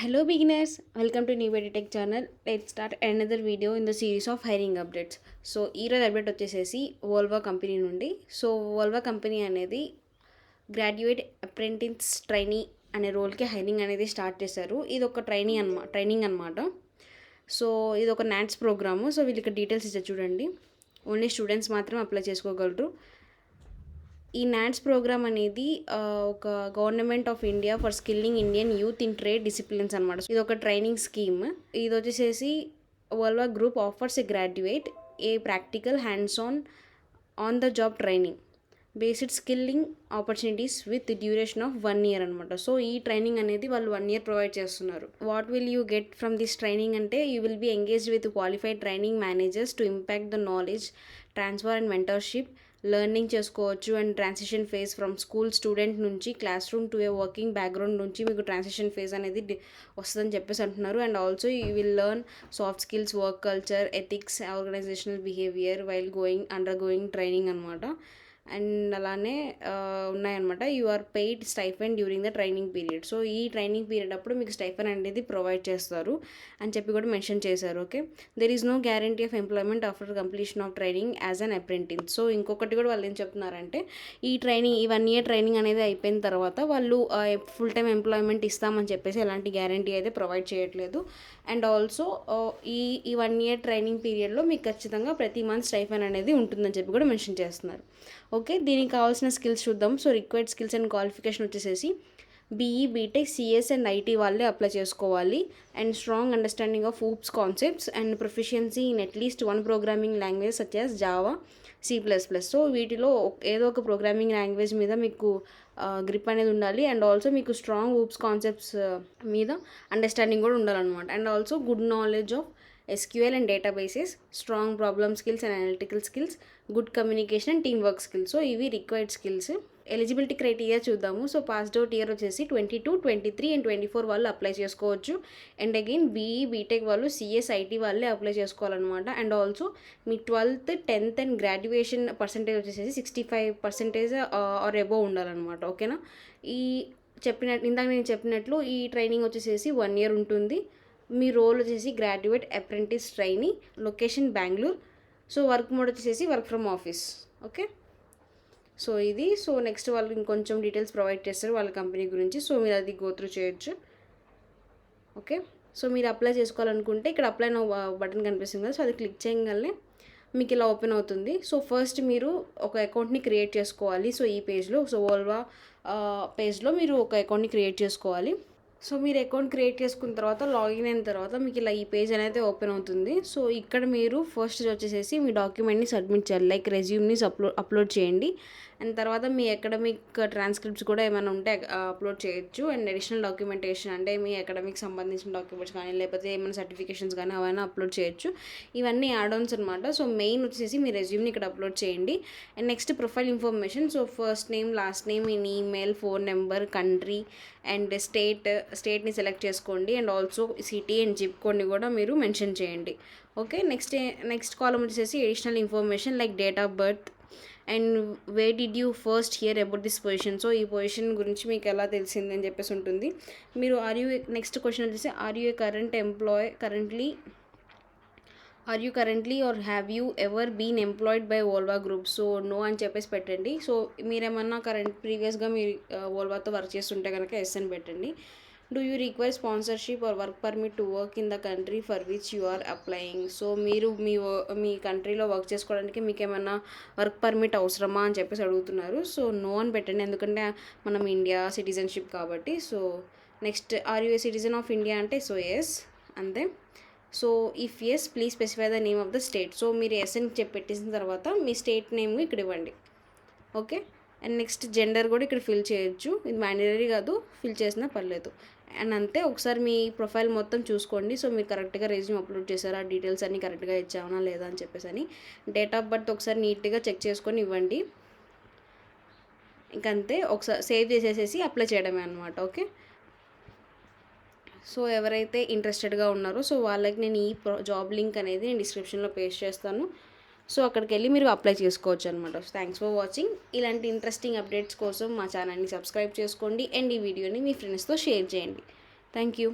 Hello beginners, welcome to New Tech channel. Let's start another video in the series of hiring updates. So ఈరోజు update వచ్చేసేసి వోల్వా company నుండి. So వోల్వా company అనేది graduate apprentice trainee అనే రోల్కి hiring అనేది start చేశారు. ఇది ఒక ట్రైనింగ్ అనమాట. సో ఇది ఒక నాట్స్ ప్రోగ్రాము. సో వీళ్ళకి డీటెయిల్స్ ఇచ్చా చూడండి. ఓన్లీ స్టూడెంట్స్ మాత్రం అప్లై చేసుకోగలరు. ఈ నాట్స్ ప్రోగ్రామ్ అనేది ఒక government of India for skilling Indian youth in trade disciplines అనమాట. ఇది ఒక ట్రైనింగ్ స్కీమ్. ఇది వచ్చేసేసి Volvo group offers a graduate a practical hands on the job training based skilling opportunities with duration of 1 year అనమాట. So ఈ training అనేది వాళ్ళు 1 year provide చేస్తున్నారు. What will you get from this training అంటే you will be engaged with qualified training managers to impact the knowledge transfer and mentorship learning చేసుకోవచ్చు. And transition phase from school student నుంచి classroom to a working background నుంచి మీకు transition phase అనేది వస్తుందని చెప్పేసి అంటున్నారు. And also you will learn soft skills, work culture, ethics, organisational behaviour while undergoing training అనమాట. And అలానే ఉన్నాయన్నమాట. You are paid stipend during the training period. So ఈ ట్రైనింగ్ పీరియడ్ అప్పుడు మీకు స్టైఫెండ్ అనేది ప్రొవైడ్ చేస్తారు అని చెప్పి కూడా మెన్షన్ చేశారు. Okay, there is no guarantee of employment after completion of training as an apprentice. So ఇంకొకటి కూడా వాళ్ళు ఏం చెప్తున్నారంటే ఈ 1 year ట్రైనింగ్ అనేది అయిపోయిన తర్వాత వాళ్ళు ఫుల్ టైం ఎంప్లాయ్మెంట్ ఇస్తామని చెప్పేసి ఎలాంటి గ్యారంటీ అయితే ప్రొవైడ్ చేయట్లేదు. అండ్ ఆల్సో ఈ 1 year ట్రైనింగ్ పీరియడ్లో మీకు ఖచ్చితంగా ప్రతి మంత్ స్టైఫెండ్ అనేది ఉంటుందని చెప్పి కూడా మెన్షన్ చేస్తున్నారు. ఓకే, దీనికి కావాల్సిన స్కిల్స్ చూద్దాం. So required skills and qualification వచ్చేసేసి BE, BTech, CS and IT వాళ్ళే అప్లై చేసుకోవాలి. And strong understanding of OOPs concepts and proficiency in at least 1 programming language such as Java, C++. So వీటిలో ఏదో ఒక ప్రోగ్రామింగ్ లాంగ్వేజ్ మీద మీకు grip అనేది ఉండాలి. అండ్ ఆల్సో మీకు స్ట్రాంగ్ ఊప్స్ కాన్సెప్ట్స్ మీద అండర్స్టాండింగ్ కూడా ఉండాలన్నమాట. And also good knowledge of SQL and databases, strong problem skills and analytical skills, good communication and teamwork skills. So ఇవి రిక్వైర్డ్ స్కిల్స్. ఎలిజిబిలిటీ క్రైటీరియా చూద్దాము. So passed out year వచ్చేసి 22, 23 and 24 వాళ్ళు apply చేసుకోవచ్చు. And again BE, BTech వాళ్ళు, CS, IT వాళ్ళే apply చేసుకోవాలన్నమాట. And also me 12th, 10th and graduation percentage వచ్చేసి 65% are above ఉండాలన్నమాట. ఓకేనా, ఇందాక నేను చెప్పినట్లు ఈ ట్రైనింగ్ వచ్చేసేసి 1 year ఉంటుంది. మీ రోల్ వచ్చేసి graduate apprentice trainee, location Bengaluru. So work mode వచ్చేసి work from office. Okay, so ఇది. సో నెక్స్ట్ వాళ్ళు ఇంకొంచెం డీటెయిల్స్ ప్రొవైడ్ చేస్తారు వాళ్ళ కంపెనీ గురించి. సో మీరు అది గో త్రూ చేయొచ్చు. ఓకే, సో మీరు అప్లై చేసుకోవాలనుకుంటే ఇక్కడ అప్లై నౌ బటన్ కనిపిస్తుంది కదా, సో అది క్లిక్ చేయగానే మీకు ఇలా ఓపెన్ అవుతుంది. సో ఫస్ట్ మీరు ఒక అకౌంట్ని క్రియేట్ చేసుకోవాలి. సో ఈ పేజ్లో, సో వోల్వా పేజ్లో మీరు ఒక అకౌంట్ని క్రియేట్ చేసుకోవాలి. సో మీరు అకౌంట్ క్రియేట్ చేసుకున్న తర్వాత లాగిన్ అయిన తర్వాత మీకు ఇలా ఈ పేజ్ అనేది ఓపెన్ అవుతుంది. సో ఇక్కడ మీరు ఫస్ట్ వచ్చేసేసి మీ డాక్యుమెంట్ని సబ్మిట్ చేయాలి. లైక్ రెజ్యూమ్ని అప్లోడ్ చేయండి. అండ్ తర్వాత మీ అకాడమిక్ ట్రాన్స్క్రిప్ట్స్ కూడా ఏమైనా ఉంటే అప్లోడ్ చేయొచ్చు. అండ్ అడిషనల్ డాక్యుమెంటేషన్ అంటే మీ అకాడమిక్ సంబంధించిన డాక్యుమెంట్స్ కానీ లేకపోతే ఏమైనా సర్టిఫికేషన్స్ కానీ అవన్నీ అప్లోడ్ చేయొచ్చు. ఇవన్నీ యాడ్ ఆన్స్ అనమాట. సో మెయిన్ వచ్చేసి మీ రెజ్యూమ్ని ఇక్కడ అప్లోడ్ చేయండి. And next profile information. So first name, last name, email, phone number, country and స్టేట్ని సెలెక్ట్ చేసుకోండి. And also city and zip కోడ్ని కూడా మీరు మెన్షన్ చేయండి. ఓకే, నెక్స్ట్ కాలం వచ్చేసి additional information like date of birth and way did you first hear about this position. So ఈ position గురించి మీకు ఎలా తెలిసింది అని చెప్పేసి ఉంటుంది. మీరు నెక్స్ట్ క్వశ్చన్ వచ్చేసి are you currently or have you ever been employed by Volvo group. So no అని చెప్పేసి పెట్టండి. సో మీరేమన్నా ప్రీవియస్గా మీరు వోల్వాతో వర్క్ చేస్తుంటే కనుక ఎస్ అని పెట్టండి. Do you require sponsorship or work permit to work in the country for which you are applying. So మీరు మీ కంట్రీలో వర్క్ చేసుకోవడానికి మీకు ఏమైనా వర్క్ పర్మిట్ అవసరమా అని చెప్పేసి అడుగుతున్నారు. సో నో అని పెట్టండి, ఎందుకంటే మనం ఇండియా సిటిజన్షిప్ కాబట్టి. So next are you a citizen of India అంటే సో ఎస్ అంతే. So if yes please specify the name of the state. So మీరు ఎస్ అని పెట్టేసిన తర్వాత మీ స్టేట్ నేమ్ ఇక్కడ ఇవ్వండి. ఓకే, అండ్ నెక్స్ట్ జెండర్ కూడా ఇక్కడ ఫిల్ చేయొచ్చు. ఇది మ్యాండేటరీ కాదు, ఫిల్ చేసినా పర్లేదు. అండ్ అంతే. ఒకసారి మీ ప్రొఫైల్ మొత్తం చూసుకోండి. సో మీరు కరెక్ట్గా రెజ్యూమ్ అప్లోడ్ చేశారా, డీటెయిల్స్ అన్నీ కరెక్ట్గా ఇచ్చామనా లేదా అని చెప్పేసి డేట్ ఆఫ్ బర్త్ ఒకసారి నీట్గా చెక్ చేసుకొని ఇవ్వండి. ఇంకంతే, ఒకసారి సేవ్ చేసేసేసి అప్లై చేయడమే అనమాట. ఓకే, సో ఎవరైతే ఇంట్రెస్టెడ్గా ఉన్నారో సో వాళ్ళకి నేను ఈ జాబ్ లింక్ అనేది నేను డిస్క్రిప్షన్లో పేస్ట్ చేస్తాను. సో అక్కడికి వెళ్ళి మీరు అప్లై చేసుకోవచ్చు అనమాట. Thanks for watching. ఇలాంటి ఇంట్రెస్టింగ్ అప్డేట్స్ కోసం మా ఛానల్ని సబ్స్క్రైబ్ చేసుకోండి. అండ్ ఈ వీడియోని మీ ఫ్రెండ్స్తో షేర్ చేయండి. Thank you.